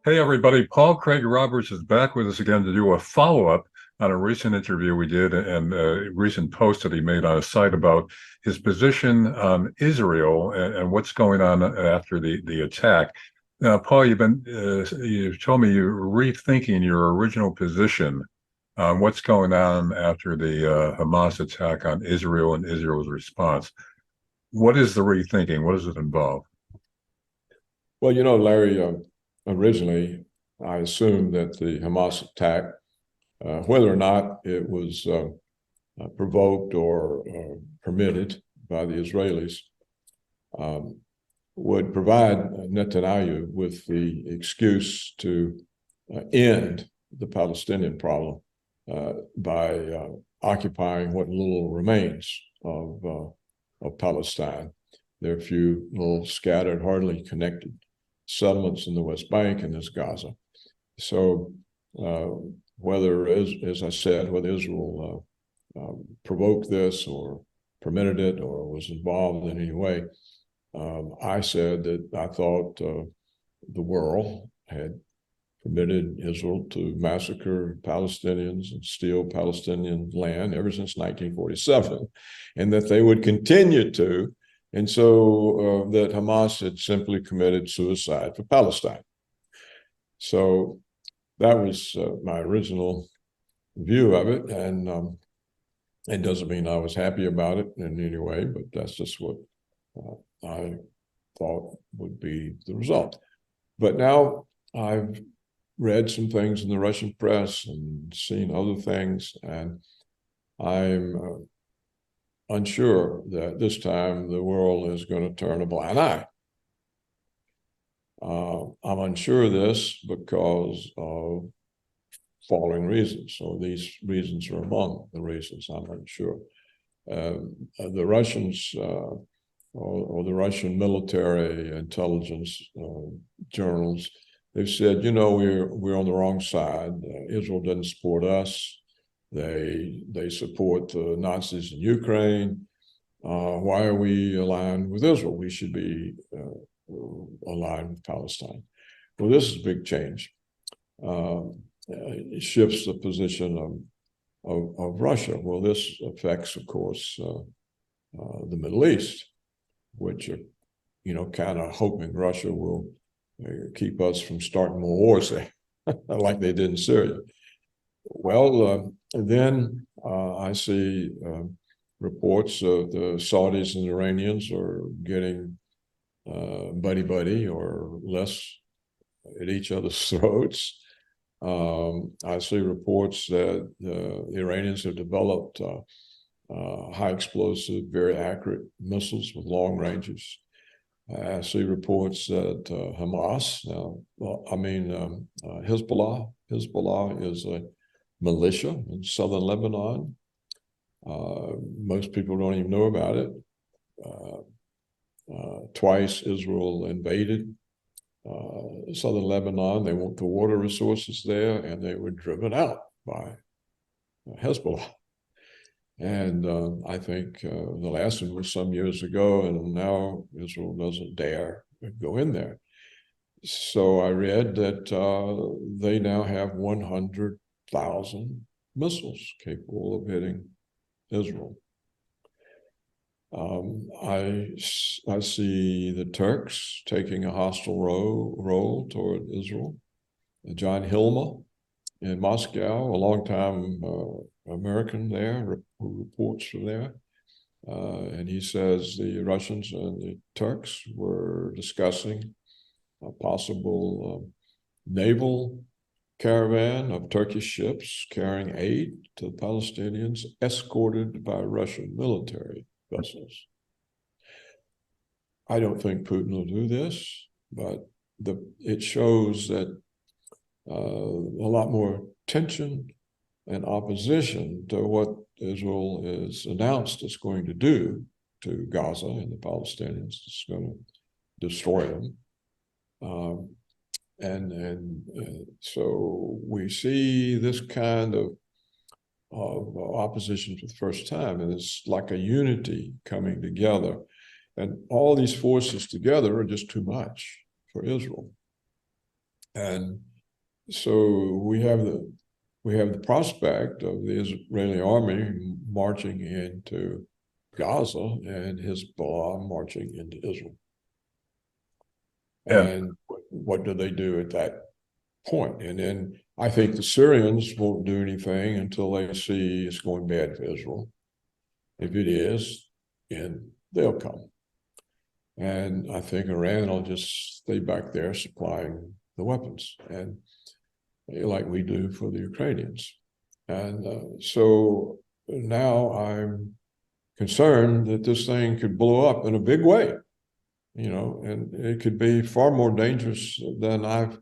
Hey, everybody. Paul Craig Roberts is back with us again to do a follow-up on a recent interview we did and a recent post that he made on a site about his position on Israel and what's going on after the attack. Now, Paul, you've told me you're rethinking your original position on what's going on after the Hamas attack on Israel and Israel's response. What is the rethinking? What does it involve? Well, Larry, originally I assumed that the Hamas attack, whether or not it was provoked or permitted by the Israelis, um, would provide Netanyahu with the excuse to end the Palestinian problem by occupying what little remains of Palestine. There are a few little scattered, hardly connected settlements in the West Bank and there's Gaza. So whether, as I said, whether Israel provoked this or permitted it or was involved in any way, I said that I thought the world had permitted Israel to massacre Palestinians and steal Palestinian land ever since 1947, and that they would continue to. And so that Hamas had simply committed suicide for Palestine. So that was my original view of it. And it doesn't mean I was happy about it in any way, but that's just what I thought would be the result. But now I've read some things in the Russian press and seen other things, and I'm unsure that this time the world is going to turn a blind eye. I'm unsure of this because of following reasons. So these reasons are among the reasons I'm unsure. The Russians or the Russian military intelligence journals, they've said, we're on the wrong side. Israel doesn't support us. They support the Nazis in Ukraine. Why are we aligned with Israel? We should be aligned with Palestine. Well, this is a big change. It shifts the position of Russia. Well, this affects, of course, the Middle East, which are, kind of hoping Russia will keep us from starting more wars there, like they did in Syria. Well, then I see reports of the Saudis and Iranians are getting buddy-buddy or less at each other's throats. I see reports that the Iranians have developed high explosive, very accurate missiles with long ranges. I see reports that Hezbollah is a militia in southern Lebanon. Most people don't even know about it. Twice Israel invaded southern Lebanon. They want the water resources there, and they were driven out by Hezbollah. And I think the last one was some years ago, and now Israel doesn't dare go in there. So I read that they now have 100,000 missiles capable of hitting Israel. I see the Turks taking a hostile role toward Israel. John Hilma in Moscow, a longtime American there who reports from there, and he says the Russians and the Turks were discussing a possible naval caravan of Turkish ships carrying aid to the Palestinians, escorted by Russian military vessels. I don't think Putin will do this, but it shows that a lot more tension and opposition to what Israel has announced it's going to do to Gaza and the Palestinians. It's going to destroy them. So we see this kind of opposition for the first time, and it's like a unity coming together. And all these forces together are just too much for Israel. And so we have the prospect of the Israeli army marching into Gaza and Hezbollah marching into Israel. And what do they do at that point? And then I think the Syrians won't do anything until they see it's going bad for Israel. If it is, then they'll come. And I think Iran will just stay back there supplying the weapons, and like we do for the Ukrainians. And so now I'm concerned that this thing could blow up in a big way, and it could be far more dangerous than I've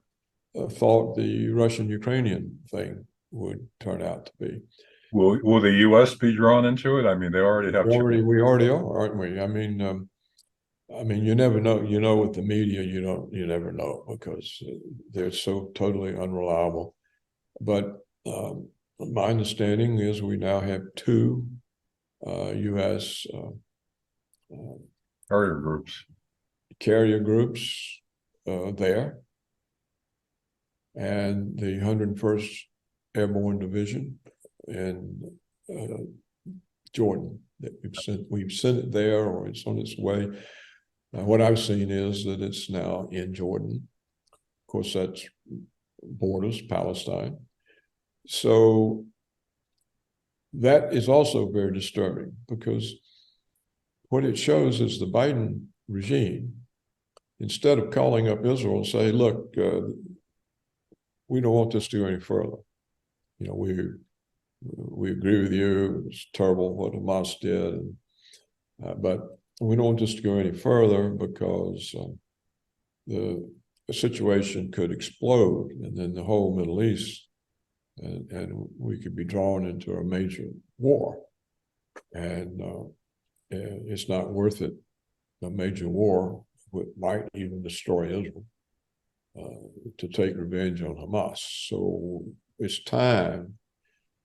thought the Russian-Ukrainian thing would turn out to be. Will the U.S. be drawn into it? I mean, they already have. We already are, aren't we? I mean, you never know. With the media, you never know, because they're so totally unreliable. But my understanding is we now have two U.S. carrier groups there, and the 101st Airborne Division in Jordan. That we've sent it there, or it's on its way. What I've seen is that it's now in Jordan. Of course, that's borders Palestine. So that is also very disturbing, because what it shows is the Biden regime, instead of calling up Israel and say, look, we don't want this to go any further. We agree with you. It's terrible what Hamas did, but we don't want this to go any further, because the situation could explode, and then the whole Middle East, and we could be drawn into a major war. And it's not worth it. A major war might even destroy Israel to take revenge on Hamas. So it's time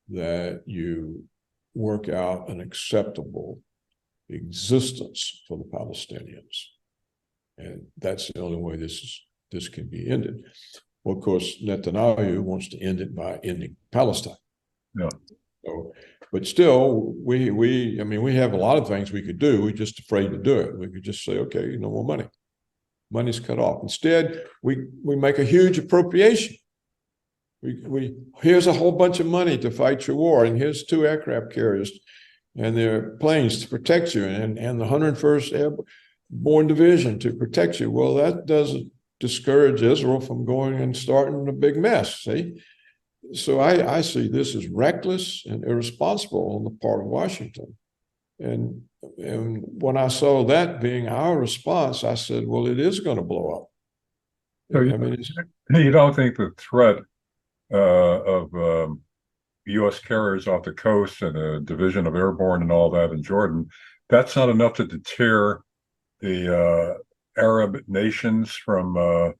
that you work out an acceptable existence for the Palestinians. And that's the only way this can be ended. Well, of course, Netanyahu wants to end it by ending Palestine. Yeah. So, but still, we have a lot of things we could do. We're just afraid to do it. We could just say, okay, no more money. Money's cut off. Instead, we make a huge appropriation. Here's a whole bunch of money to fight your war, and here's 2 aircraft carriers and their planes to protect you, and the 101st Airborne Division to protect you. Well, that doesn't discourage Israel from going and starting a big mess, see? So I see this as reckless and irresponsible on the part of Washington. And when I saw that being our response, I said, well, it is going to blow up. So you don't think the threat of U.S. carriers off the coast and a division of airborne and all that in Jordan, that's not enough to deter the Arab nations from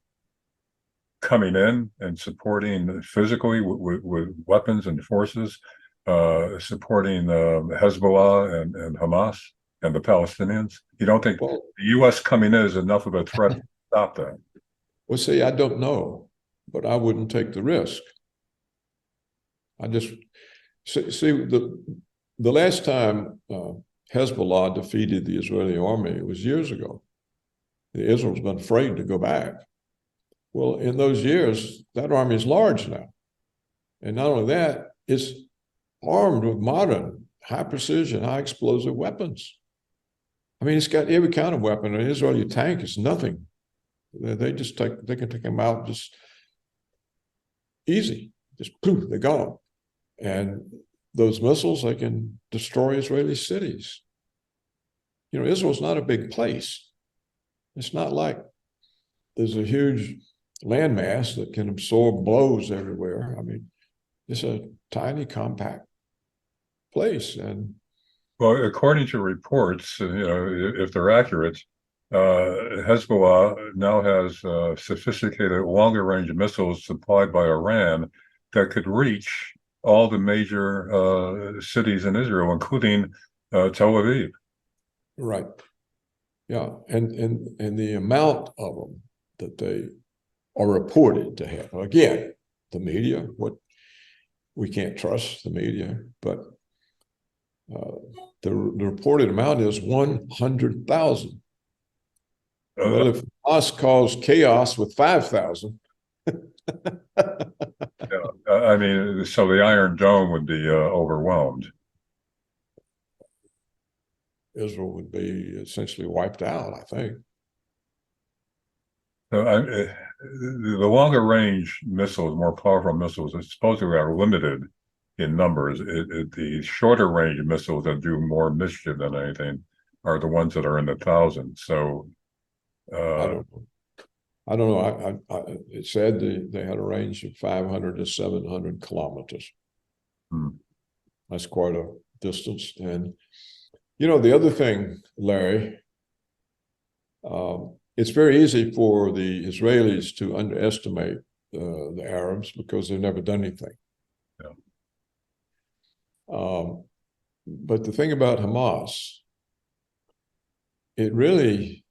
coming in and supporting physically with weapons and forces, supporting Hezbollah and Hamas and the Palestinians? You don't think the U.S. coming in is enough of a threat to stop that? Well, see, I don't know, but I wouldn't take the risk. I just see the last time Hezbollah defeated the Israeli army, it was years ago. Israel's been afraid to go back. Well, in those years, that army is large now. And not only that, it's armed with modern, high precision, high explosive weapons. I mean, it's got every kind of weapon. An Israeli tank is nothing. They can take them out just easy. Just poof, they're gone. And those missiles, they can destroy Israeli cities. Israel's not a big place. It's not like there's a huge landmass that can absorb blows everywhere. I mean, it's a tiny, compact place. And well, according to reports, if they're accurate, Hezbollah now has sophisticated longer-range missiles supplied by Iran that could reach all the major cities in Israel, including Tel Aviv. Right. Yeah, and the amount of them that they or reported to have. Again, the media, we can't trust the media, but the reported amount is 100,000. Well, if Hamas caused chaos with 5,000. Yeah, I mean, so the Iron Dome would be overwhelmed. Israel would be essentially wiped out, I think. So the longer range missiles, more powerful missiles, supposedly are limited in numbers. The shorter range missiles that do more mischief than anything are the ones that are in the thousands. So I don't know. I don't know. It said they had a range of 500 to 700 kilometers. That's quite a distance. And, the other thing, Larry, it's very easy for the Israelis to underestimate the Arabs because they've never done anything. Yeah. But the thing about Hamas, it really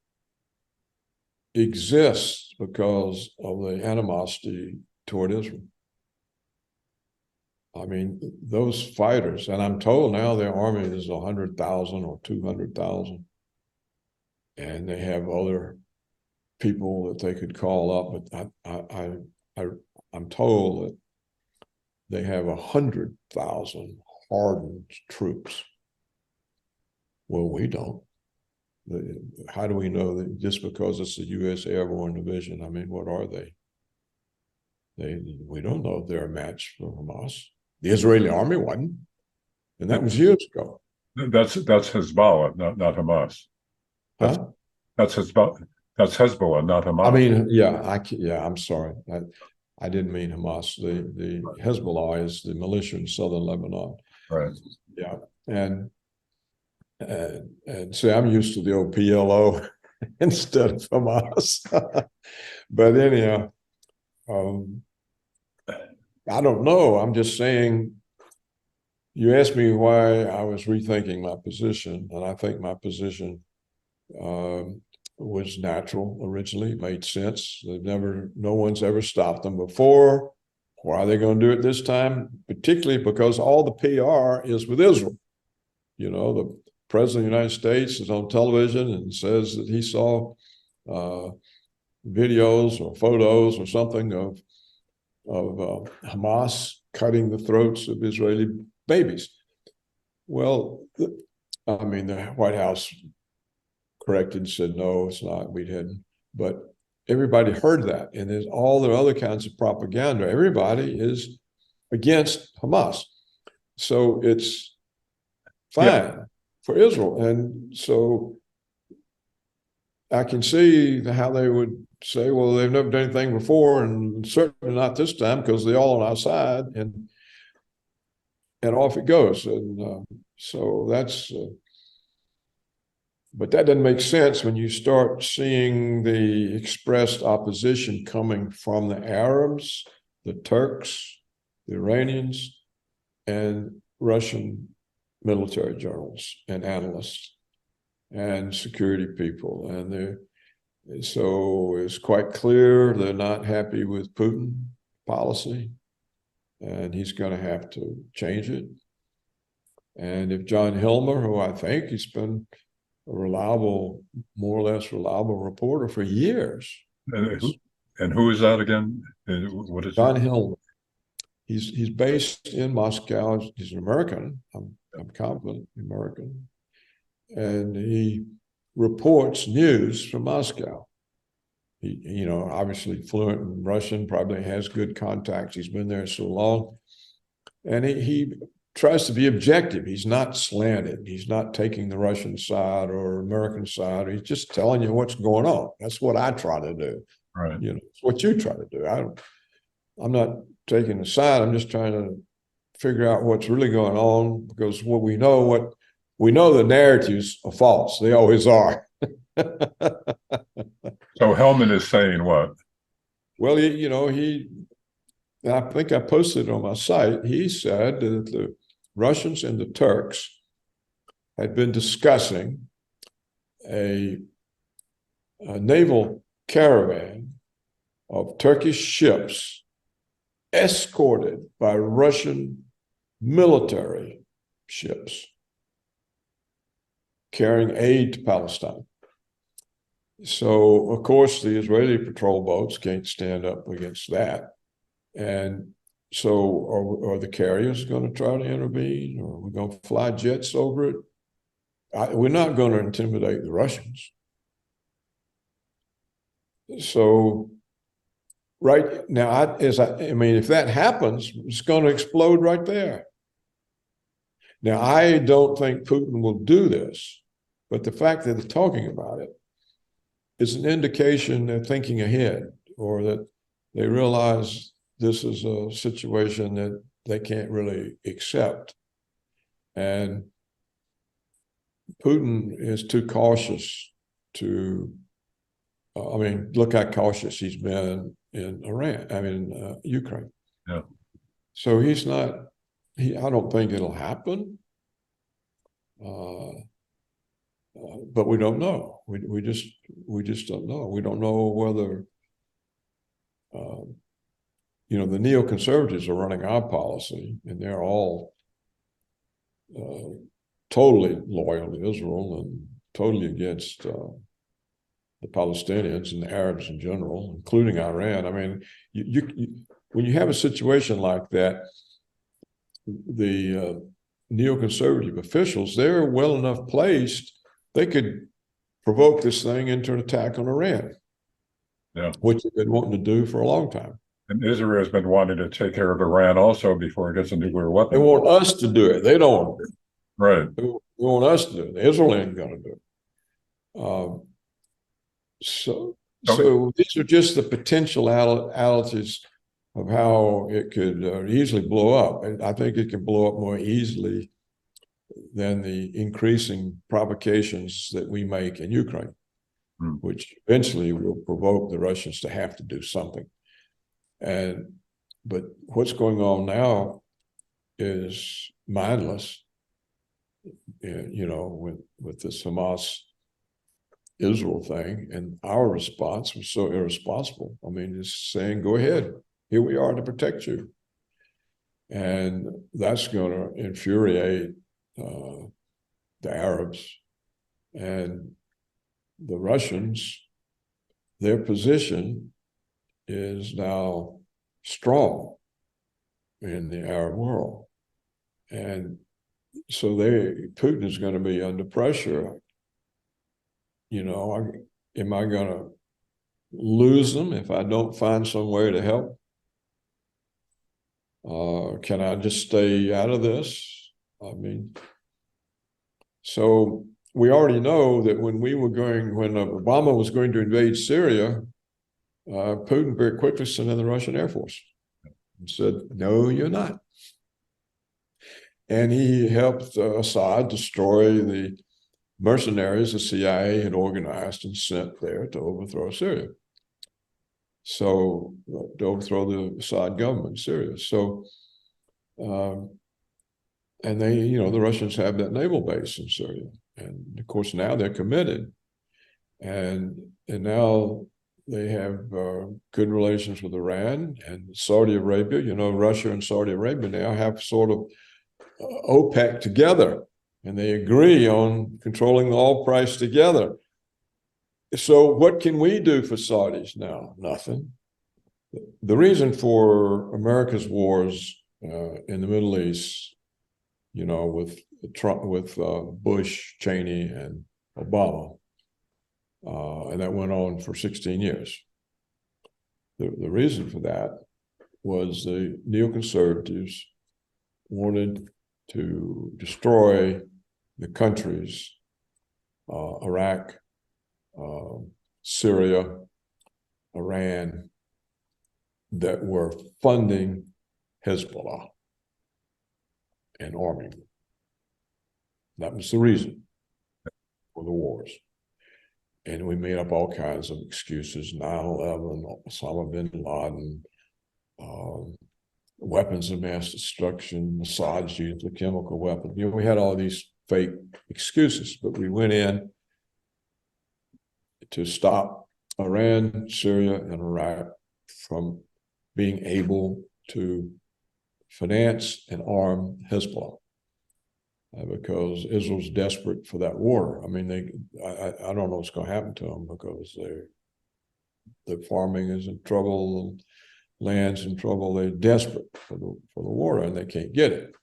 exists because of the animosity toward Israel. I mean, those fighters, and I'm told now their army is 100,000 or 200,000, and they have other people that they could call up. But I'm told that they have 100,000 hardened troops. Well, we don't. How do we know that just because it's the U.S. Airborne Division? I mean, what are they? We don't know if they're a match for Hamas. The Israeli army wasn't, and that was years ago. That's Hezbollah, not Hamas. That's Hezbollah. That's Hezbollah, not Hamas. I mean, yeah. I'm sorry. I didn't mean Hamas. The Hezbollah is the militia in southern Lebanon. Right. Yeah, and see, I'm used to the old PLO instead of Hamas. But anyhow, I don't know. I'm just saying, you asked me why I was rethinking my position, and I think my position was natural originally. It made sense. No one's ever stopped them before. Why are they going to do it this time? Particularly because all the PR is with Israel. The President of the United States is on television and says that he saw videos or photos or something of Hamas cutting the throats of Israeli babies. Well, I mean, the White House corrected and said, no, it's not, we didn't. But everybody heard that. And there's all the other kinds of propaganda. Everybody is against Hamas. So it's fine for Israel. And so I can see how they would say, well, they've never done anything before, and certainly not this time because they're all on our side, and off it goes. And so that's, but that doesn't make sense when you start seeing the expressed opposition coming from the Arabs, the Turks, the Iranians, and Russian military journals and analysts and security people. And so it's quite clear they're not happy with Putin policy, and he's going to have to change it. And if John Hilmer, who I think he's been a reliable, more or less reliable reporter for years. And who is that again? What is John Hilmer? He's based in Moscow. He's an American. I'm confident American, and he reports news from Moscow. He, obviously fluent in Russian, probably has good contacts. He's been there so long, and he tries to be objective. He's not slanted. He's not taking the Russian side or American side. He's just telling you what's going on. That's what I try to do. Right. It's what you try to do. I'm not taking a side. I'm just trying to figure out what's really going on, because we know the narratives are false. They always are. So Hellman is saying what? Well, I think I posted it on my site. He said that the Russians and the Turks had been discussing a naval caravan of Turkish ships escorted by Russian military ships carrying aid to Palestine. So, of course, the Israeli patrol boats can't stand up against that. And so are the carriers going to try to intervene, or are we going to fly jets over it? We're not going to intimidate the Russians. So right now, I mean, if that happens, it's going to explode right there. Now, I don't think Putin will do this, but the fact that they're talking about it is an indication they're thinking ahead, or that they realize this is a situation that they can't really accept. And Putin is too cautious to, I mean, look how cautious he's been in Ukraine. Yeah. So he's not, I don't think it'll happen. But we don't know. We just don't know. We don't know whether, the neoconservatives are running our policy, and they're all totally loyal to Israel and totally against the Palestinians and the Arabs in general, including Iran. I mean, when you have a situation like that, the neoconservative officials, they're well enough placed, they could provoke this thing into an attack on Iran, which they've been wanting to do for a long time. And Israel has been wanting to take care of Iran also before it gets a nuclear weapon. They want us to do it. They don't want to do it. Right. They want us to do it. Israel ain't going to do it. So these are just the potentialities of how it could easily blow up. And I think it can blow up more easily than the increasing provocations that we make in Ukraine, which eventually will provoke the Russians to have to do something. But what's going on now is mindless, with this Hamas Israel thing, and our response was so irresponsible. I mean, just saying, go ahead, here we are to protect you. And that's going to infuriate the Arabs and the Russians. Their position is now strong in the Arab world. And so Putin is going to be under pressure. Am I going to lose them if I don't find some way to help? Can I just stay out of this? I mean, so we already know that when Obama was going to invade Syria, Putin very quickly sent in the Russian Air Force and said, no, you're not. And he helped Assad destroy the mercenaries the CIA had organized and sent there to overthrow Syria. So, to overthrow the Assad government in Syria. So, and the Russians have that naval base in Syria. And of course, now they're committed. And now they have good relations with Iran and Saudi Arabia. Russia and Saudi Arabia now have sort of OPEC together, and they agree on controlling the oil price together. So what can we do for Saudis now? Nothing. The reason for America's wars in the Middle East, with Trump, with Bush, Cheney, and Obama, and that went on for 16 years. The reason for that was the neoconservatives wanted to destroy the countries, Iraq, Syria, Iran, that were funding Hezbollah and arming them. That was the reason for the wars. And we made up all kinds of excuses, 9/11, Osama bin Laden, weapons of mass destruction, Assad's use of chemical weapons. We had all these fake excuses, but we went in to stop Iran, Syria, and Iraq from being able to finance and arm Hezbollah. Because Israel's desperate for that water. I mean, I don't know what's going to happen to them because the farming is in trouble, the land's in trouble. They're desperate for the water, and they can't get it.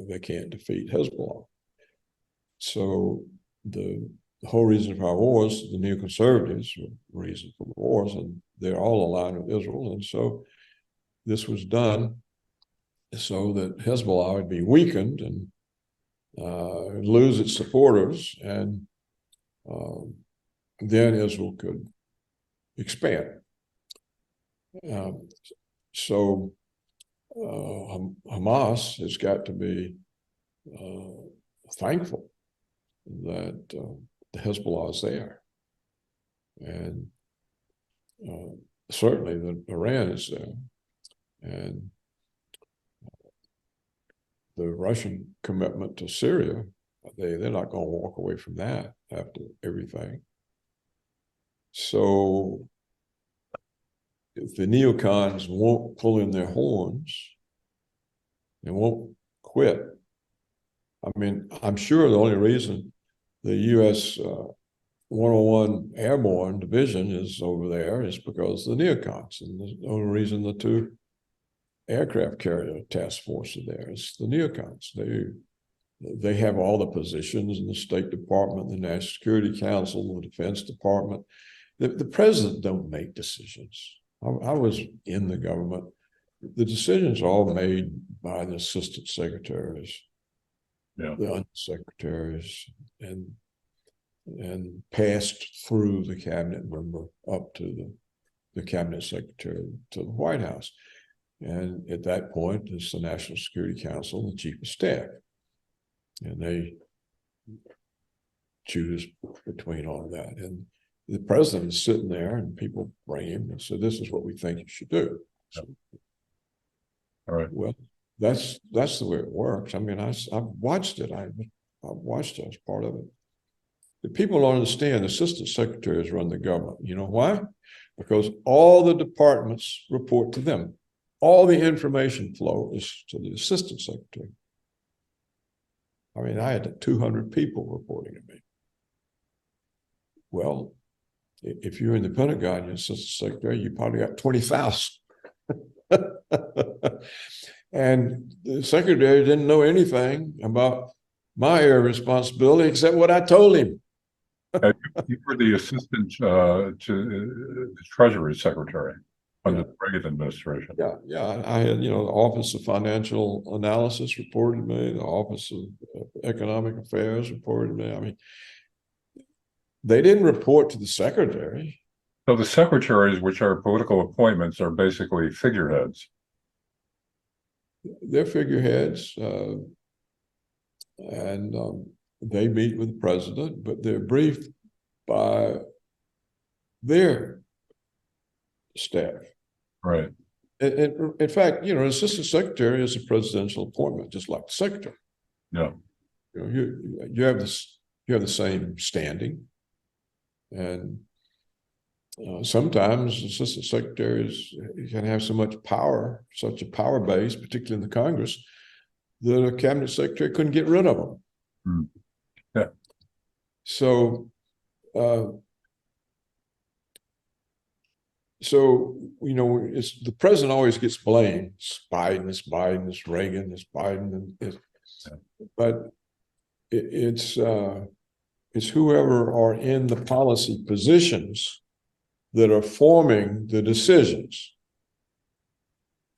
They can't defeat Hezbollah. So the whole reason for our wars, the neoconservatives, were the reason for the wars, and they're all aligned with Israel. And so this was done so that Hezbollah would be weakened and lose its supporters, and then Israel could expand. So Hamas has got to be thankful that the Hezbollah is there, and certainly that Iran is there, and the Russian commitment to Syria, they're not going to walk away from that after everything. So if the neocons won't pull in their horns and won't quit, I mean, I'm sure the only reason the U.S. 101 Airborne Division is over there is because of the neocons, and the only reason the two aircraft carrier task force are there. It's the neocons. They have all the positions in the State Department, the National Security Council, the Defense Department. The president don't make decisions. I was in the government. The decisions are all made by the assistant secretaries, the undersecretaries, and passed through the cabinet member up to the cabinet secretary to the White House. And at that point, it's the National Security Council, the chief of staff. And they choose between all of that. And the president is sitting there, and people bring him and say, this is what we think you should do. So, all right. Well, that's the way it works. I mean, I've watched it. I've watched it as part of it. The people don't understand assistant secretaries run the government. You know why? Because all the departments report to them. All the information flow is to the assistant secretary. I mean, I had 200 people reporting to me. Well, if you're in the Pentagon, you're assistant secretary, you probably got 20,000. And the secretary didn't know anything about my area of responsibility except what I told him. You were the assistant to the Treasury Secretary under the Reagan administration. Yeah. I had, the Office of Financial Analysis reported to me, the Office of Economic Affairs reported to me. I mean, they didn't report to the secretary. So the secretaries, which are political appointments, are basically figureheads. They're figureheads, and they meet with the president, but they're briefed by their staff. Right. And in fact, an assistant secretary is a presidential appointment, just like the secretary. Yeah. You have this. You have the same standing, and sometimes assistant secretaries can have so much power, such a power base, particularly in the Congress, that a cabinet secretary couldn't get rid of them. Mm. Yeah. So, it's the president always gets blamed. It's Biden, it's Reagan, it's Biden, but it's whoever are in the policy positions that are forming the decisions.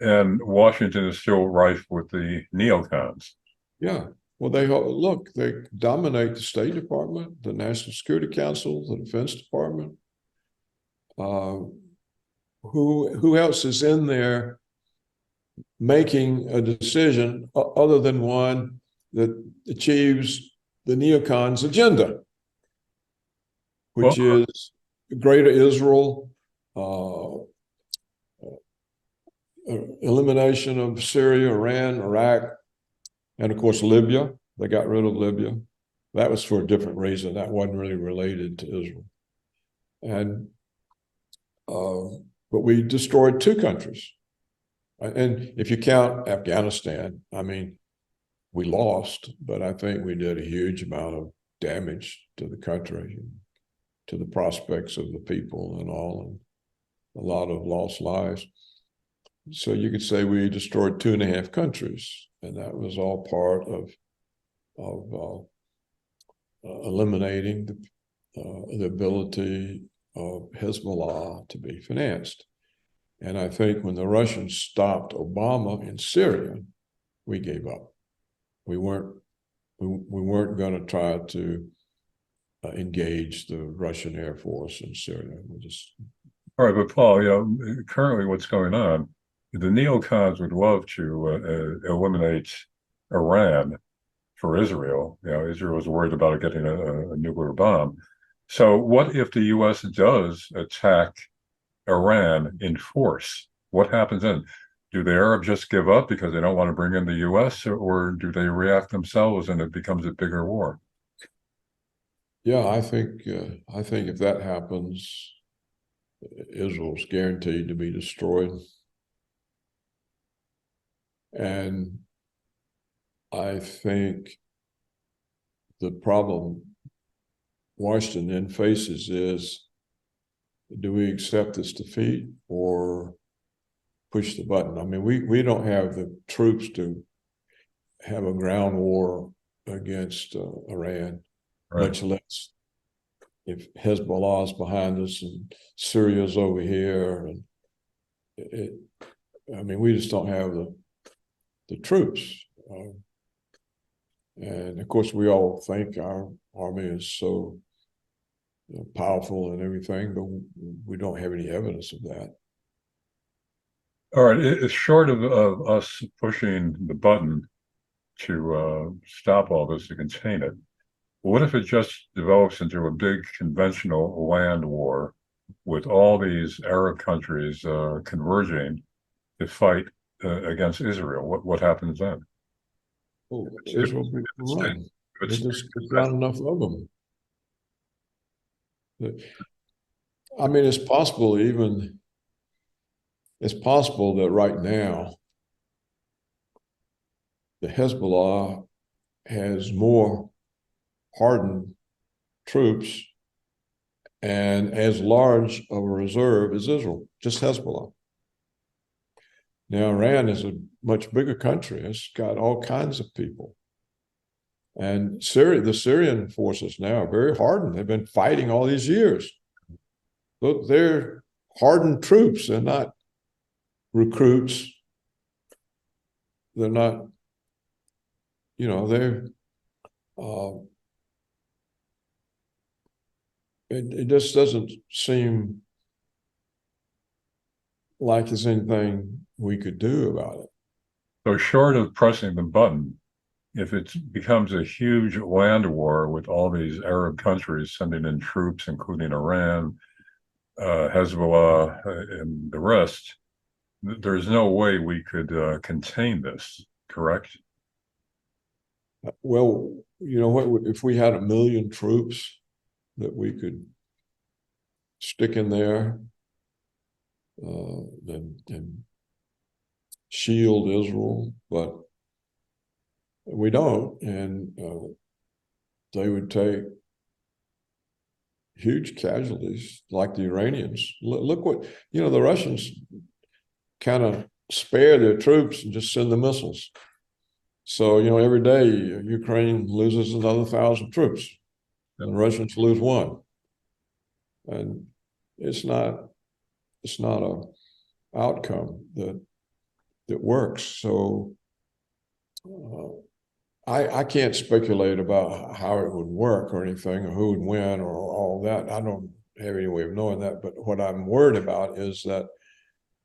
And Washington is still rife with the neocons. Yeah. Well, they dominate the State Department, the National Security Council, the Defense Department. Who else is in there making a decision other than one that achieves the neocons' agenda, which is Greater Israel, elimination of Syria, Iran, Iraq, and of course Libya. They got rid of Libya. That was for a different reason. That wasn't really related to Israel. And but we destroyed two countries. And if you count Afghanistan, I mean, we lost, but I think we did a huge amount of damage to the country, to the prospects of the people and all, and a lot of lost lives. So you could say we destroyed 2.5 countries, and that was all part of eliminating the ability of Hezbollah to be financed. And I think when the Russians stopped Obama in Syria, we gave up. We weren't going to try to engage the Russian Air Force in Syria. All right, but Paul, currently what's going on, the neocons would love to eliminate Iran for Israel. Israel is worried about getting a nuclear bomb. So what if the U.S. does attack Iran in force? What happens then? Do the Arabs just give up because they don't want to bring in the U.S., or do they react themselves and it becomes a bigger war? Yeah, I think if that happens, Israel's guaranteed to be destroyed. And I think the problem Washington then faces is, do we accept this defeat or push the button? I mean, we don't have the troops to have a ground war against Iran, Right. much less if Hezbollah is behind us and Syria's over here. And I mean, we just don't have the troops. And of course, we all think our army is so powerful and everything, but we don't have any evidence of that. All right, it's short of us pushing the button to stop all this, to contain it. What if it just develops into a big conventional land war with all these Arab countries converging to fight against Israel? What happens then? Oh, Israel will run. There's not enough of them. I mean, it's possible that right now the Hezbollah has more hardened troops and as large of a reserve as Israel, just Hezbollah. Now, Iran is a much bigger country. It's got all kinds of people. And the Syrian forces now are very hardened. They've been fighting all these years. Look, they're hardened troops. They're not recruits. They're not, it just doesn't seem like there's anything we could do about it. So short of pressing the button, if it becomes a huge land war with all these Arab countries sending in troops, including Iran, Hezbollah, and the rest, there's no way we could contain this, correct? Well, what if we had 1 million troops that we could stick in there and shield Israel, but we don't, and they would take huge casualties like the Iranians. Look what, the Russians kind of spare their troops and just send the missiles. So, every day Ukraine loses another 1,000 troops and the Russians lose 1. And it's not a outcome that works. So I can't speculate about how it would work or anything, or who would win or all that. I don't have any way of knowing that. But what I'm worried about is that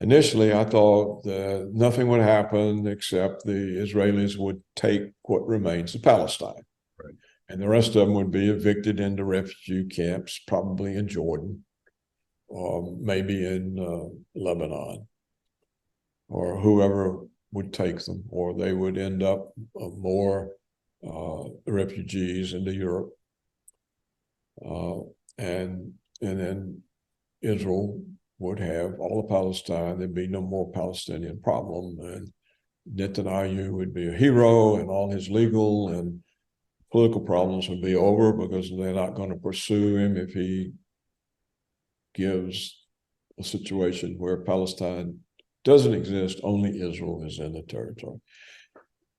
initially I thought that nothing would happen except the Israelis would take what remains of Palestine. Right. And the rest of them would be evicted into refugee camps, probably in Jordan, or maybe in Lebanon, or whoever would take them, or they would end up more refugees into Europe, and then Israel would have all of Palestine. There'd be no more Palestinian problem, and Netanyahu would be a hero, and all his legal and political problems would be over because they're not going to pursue him if he gives a situation where Palestine doesn't exist, only Israel is in the territory.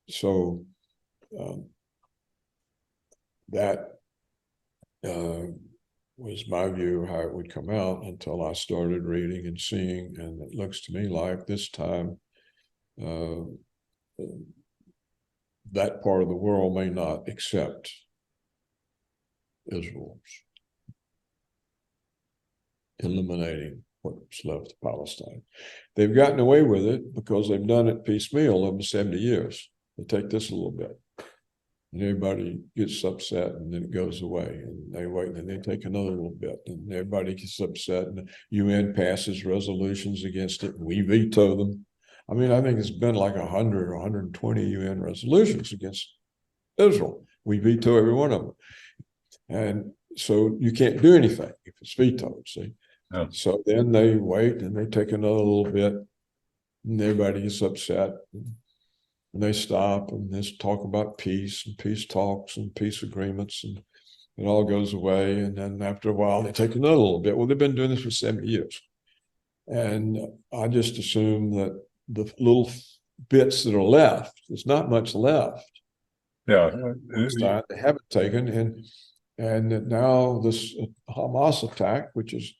So that was my view how it would come out until I started reading and seeing, and it looks to me like this time that part of the world may not accept Israel's eliminating what's left of Palestine. They've gotten away with it because they've done it piecemeal over 70 years. They take this a little bit, and everybody gets upset, and then it goes away, and they wait, and then they take another little bit, and everybody gets upset, and the UN passes resolutions against it, and we veto them. I mean, I think it's been like 100 or 120 UN resolutions against Israel. We veto every one of them. And so you can't do anything if it's vetoed, see? Yeah. So then they wait, and they take another little bit, and everybody gets upset, and they stop, and there's talk about peace and peace talks and peace agreements, and it all goes away. And then after a while, they take another little bit. Well, they've been doing this for 70 years. And I just assume that the little bits that are left, there's not much left. Yeah. They haven't taken, and now this Hamas attack, which is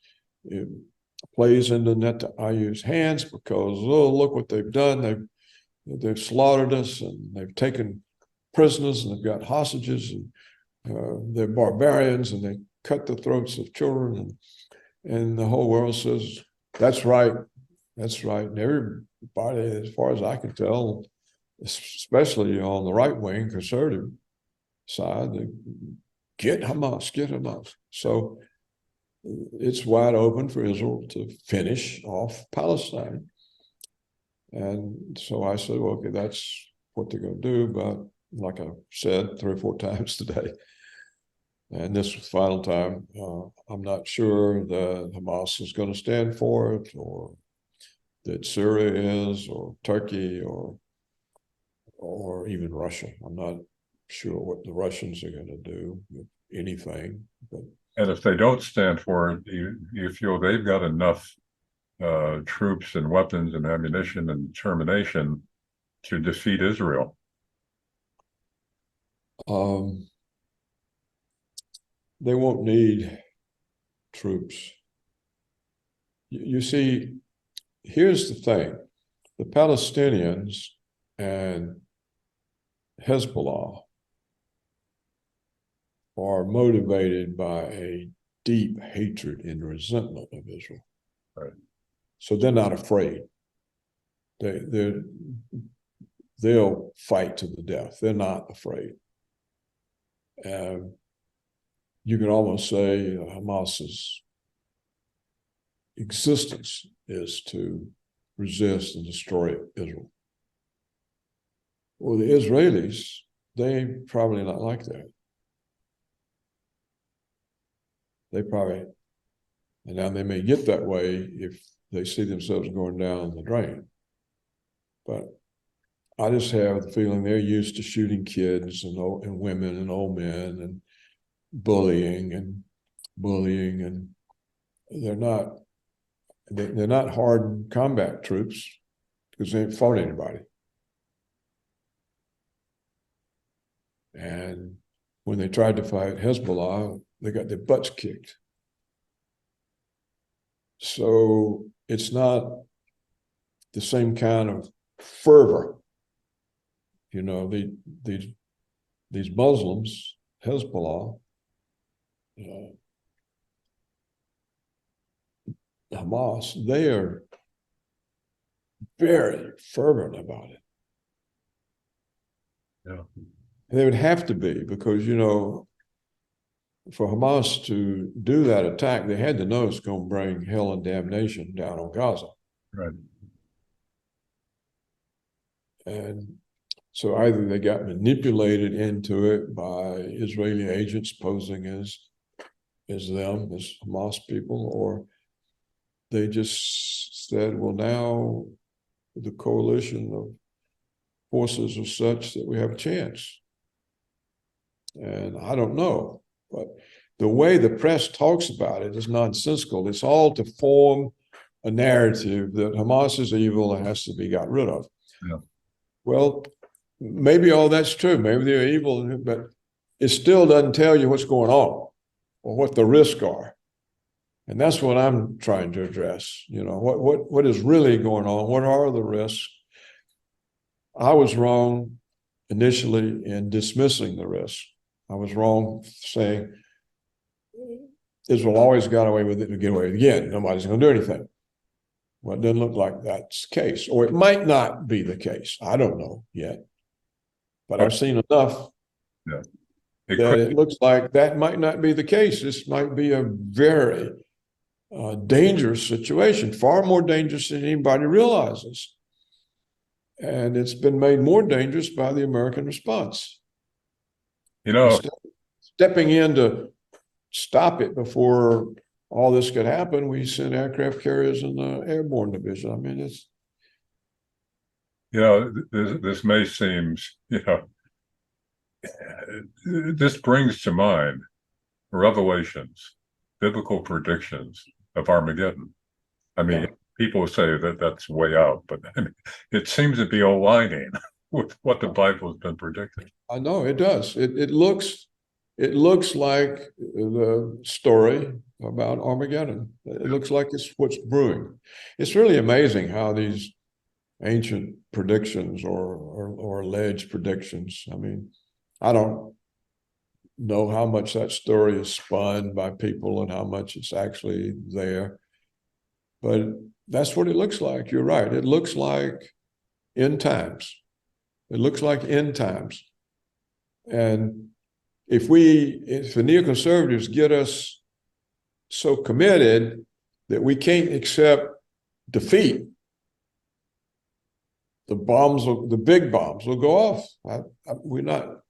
plays into Netanyahu's hands because, oh, look what they've done. They've slaughtered us, and they've taken prisoners, and they've got hostages, and they're barbarians, and they cut the throats of children, and the whole world says, that's right, that's right. And everybody, as far as I can tell, especially on the right-wing conservative side, they get Hamas, get Hamas. So it's wide open for Israel to finish off Palestine. And so I said, well, okay, that's what they're going to do. But like I said 3 or 4 times today, and this was the final time, I'm not sure that Hamas is going to stand for it, or that Syria is, or Turkey, or even Russia. I'm not sure what the Russians are going to do, if anything. But and if they don't stand for it, you feel they've got enough troops and weapons and ammunition and determination to defeat Israel? They won't need troops. You see, here's the thing. The Palestinians and Hezbollah are motivated by a deep hatred and resentment of Israel. Right. So they're not afraid. They'll fight to the death. They're not afraid. You can almost say Hamas's existence is to resist and destroy Israel. Well, the Israelis, they probably not like that. They probably, and now they may get that way if they see themselves going down the drain. But I just have the feeling they're used to shooting kids and women and old men and bullying, and they're not hardened combat troops because they ain't fought anybody. And when they tried to fight Hezbollah, they got their butts kicked. So it's not the same kind of fervor. You know, these Muslims, Hezbollah, Hamas, they are very fervent about it. Yeah. They would have to be, because, you know, for Hamas to do that attack, they had to know it's going to bring hell and damnation down on Gaza. Right. And so either they got manipulated into it by Israeli agents posing as them, as Hamas people, they just said, well, now the coalition of forces are such that we have a chance. And I don't know, but the way the press talks about it is nonsensical. It's all to form a narrative that Hamas is evil and has to be got rid of. Yeah. Well, maybe all that's true. Maybe they're evil, but it still doesn't tell you what's going on or what the risks are. And that's what I'm trying to address. You know, what is really going on? What are the risks? I was wrong initially in dismissing the risks. I was wrong saying Israel always got away with it to get away with it again. Nobody's going to do anything. Well, it doesn't look like that's the case, or it might not be the case. I don't know yet, but I've seen enough that it looks like that might not be the case. This might be a very dangerous situation, far more dangerous than anybody realizes. And it's been made more dangerous by the American response. You know, stepping in to stop it before all this could happen, we sent aircraft carriers in the airborne division. I mean, it's. You know, this may seem, you know, this brings to mind revelations, biblical predictions of Armageddon. I mean, people say that that's way out, but I mean, it seems to be aligning with what the Bible has been predicting. I know it does. It looks like the story about Armageddon. It looks like it's what's brewing. It's really amazing how these ancient predictions or alleged predictions. I mean, I don't know how much that story is spun by people and how much it's actually there, but that's what it looks like. You're right. It looks like end times. It looks like end times. And if the neoconservatives get us so committed that we can't accept defeat, the big bombs will go off. We're not.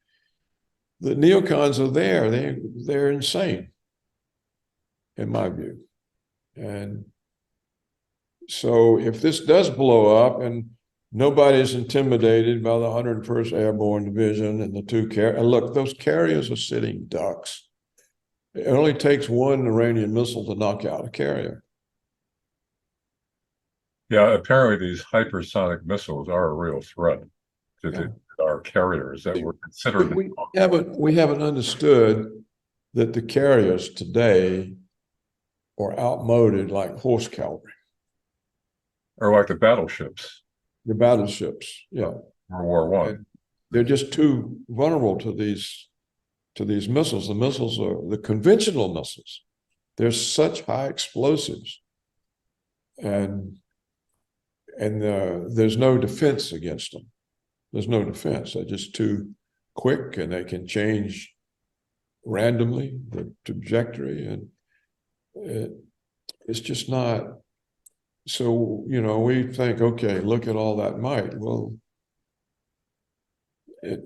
The neocons are there. They're insane, in my view. And so if this does blow up and nobody is intimidated by the 101st Airborne Division and the two carriers, and look, those carriers are sitting ducks. It only takes one Iranian missile to knock out a carrier. Yeah, apparently these hypersonic missiles are a real threat to our carriers that were considered. We haven't understood that the carriers today are outmoded like horse cavalry. Or like the battleships. The battleships, yeah. World War I. They're just too vulnerable to these missiles. The missiles are the conventional missiles. They're such high explosives. And there's no defense against them. There's no defense. They're just too quick, and they can change randomly the trajectory, and it's just not. So, you know, we think, okay, look at all that might. Well, it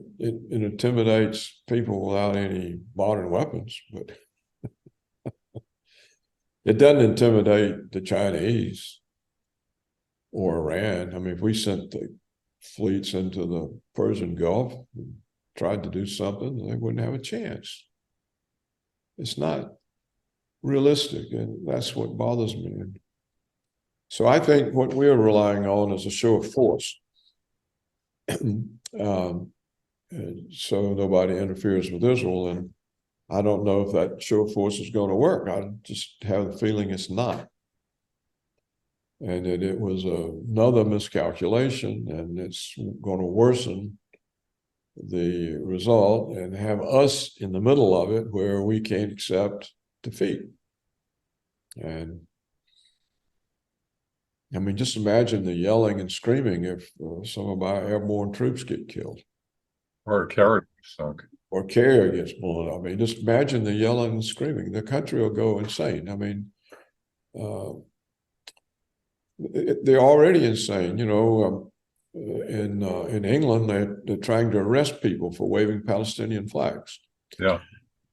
intimidates people without any modern weapons, but it doesn't intimidate the Chinese or Iran. I mean, if we sent the fleets into the Persian Gulf and tried to do something, they wouldn't have a chance. It's not realistic, and that's what bothers me. So I think what we're relying on is a show of force. So nobody interferes with Israel, and I don't know if that show of force is going to work. I just have the feeling it's not. And that it was another miscalculation, and it's going to worsen the result and have us in the middle of it where we can't accept defeat. And I mean, just imagine the yelling and screaming if some of our airborne troops get killed. Or a carrier sunk. Or a carrier gets blown up. I mean, just imagine the yelling and screaming. The country will go insane. I mean, they're already insane. You know, in England, they're trying to arrest people for waving Palestinian flags. Yeah.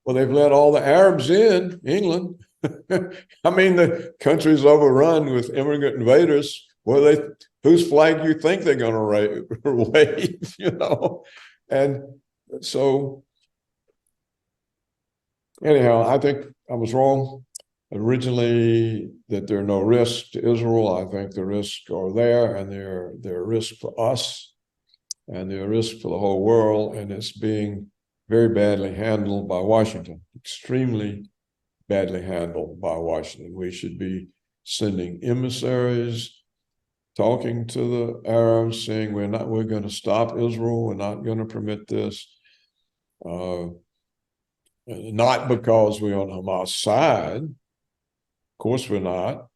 Well, they've let all the Arabs in, England. I mean, the country's overrun with immigrant invaders. Well, whose flag do you think they're going to wave, you know? And so, anyhow, I think I was wrong originally that there are no risks to Israel. I think the risks are there, and they're a risk for us, and they're a risk for the whole world, and it's being very badly handled by Washington, extremely badly handled by Washington. We should be sending emissaries, talking to the Arabs, saying we're going to stop Israel, we're not going to permit this. Not because we're on Hamas' side, of course we're not,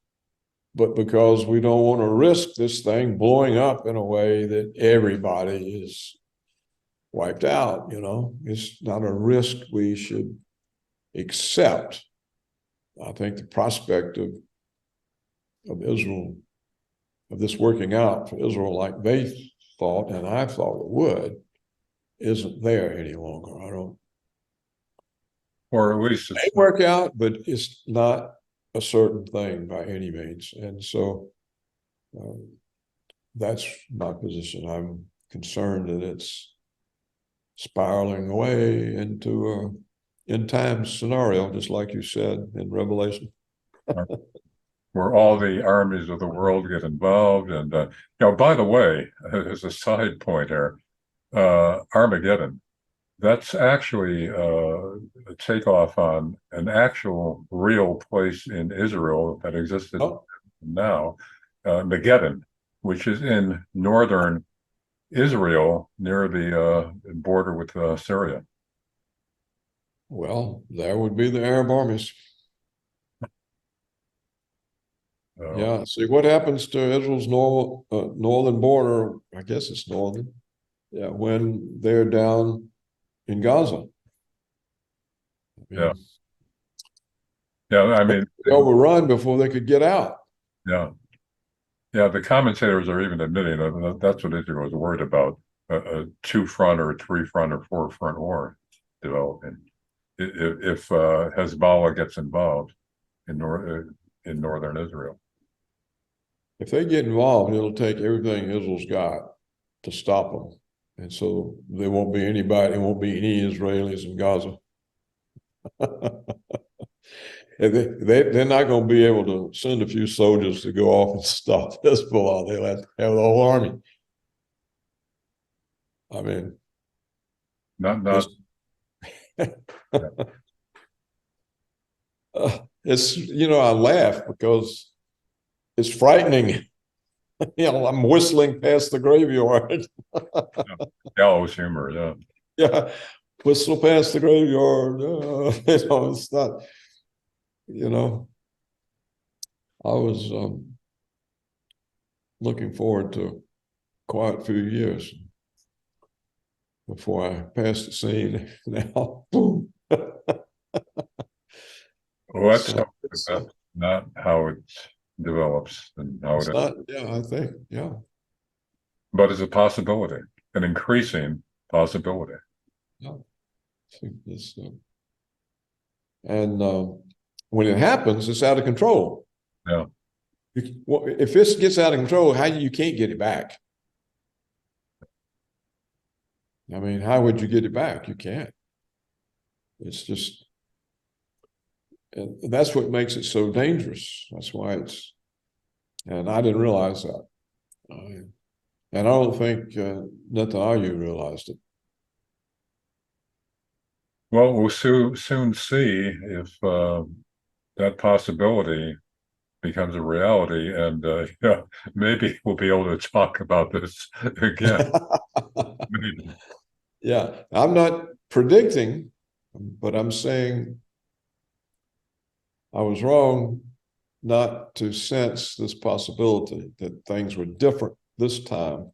but because we don't want to risk this thing blowing up in a way that everybody is wiped out, you know. It's not a risk we should accept. I think the prospect of Israel, of this working out for Israel like they thought, and I thought it would, isn't there any longer. I don't. Or at least It may work out, but it's not a certain thing by any means. And so that's my position. I'm concerned that it's spiraling away into a end time scenario, just like you said in Revelation. where all the armies of the world get involved. And, by the way, as a side point here, Armageddon, that's actually a takeoff on an actual real place in Israel that existed now, Megiddon, which is in northern Israel near the border with Syria. Well, there would be the Arab armies. Yeah. See what happens to Israel's northern border. I guess it's northern. Yeah, when they're down in Gaza. Yeah. I mean, they overrun before they could get out. Yeah. The commentators are even admitting that that's what Israel was worried about: a two-front or a three-front or four-front war developing if Hezbollah gets involved in northern Israel. If they get involved, it'll take everything Israel's got to stop them. And so there won't be any Israelis in Gaza. They're not going to be able to send a few soldiers to go off and stop Hezbollah. They'll have to have the whole army. I mean, not. It's I laugh because it's frightening. I'm whistling past the graveyard. Gallows humor, yeah. Yeah, whistle past the graveyard. It's not. I was looking forward to a quiet few years before I passed the scene. Now, boom. Well, that's not how it develops and how it's not. Yeah, I think. Yeah, but it's a possibility, an increasing possibility. Yeah, I think this. And when it happens, it's out of control. Yeah. If this gets out of control, you can't get it back. I mean, how would you get it back? You can't. It's just, and that's what makes it so dangerous. That's why and I didn't realize that. And I don't think Netanyahu realized it. Well, we'll soon see if that possibility becomes a reality, and maybe we'll be able to talk about this again. Maybe. Yeah, I'm not predicting, but I'm saying I was wrong not to sense this possibility that things were different this time.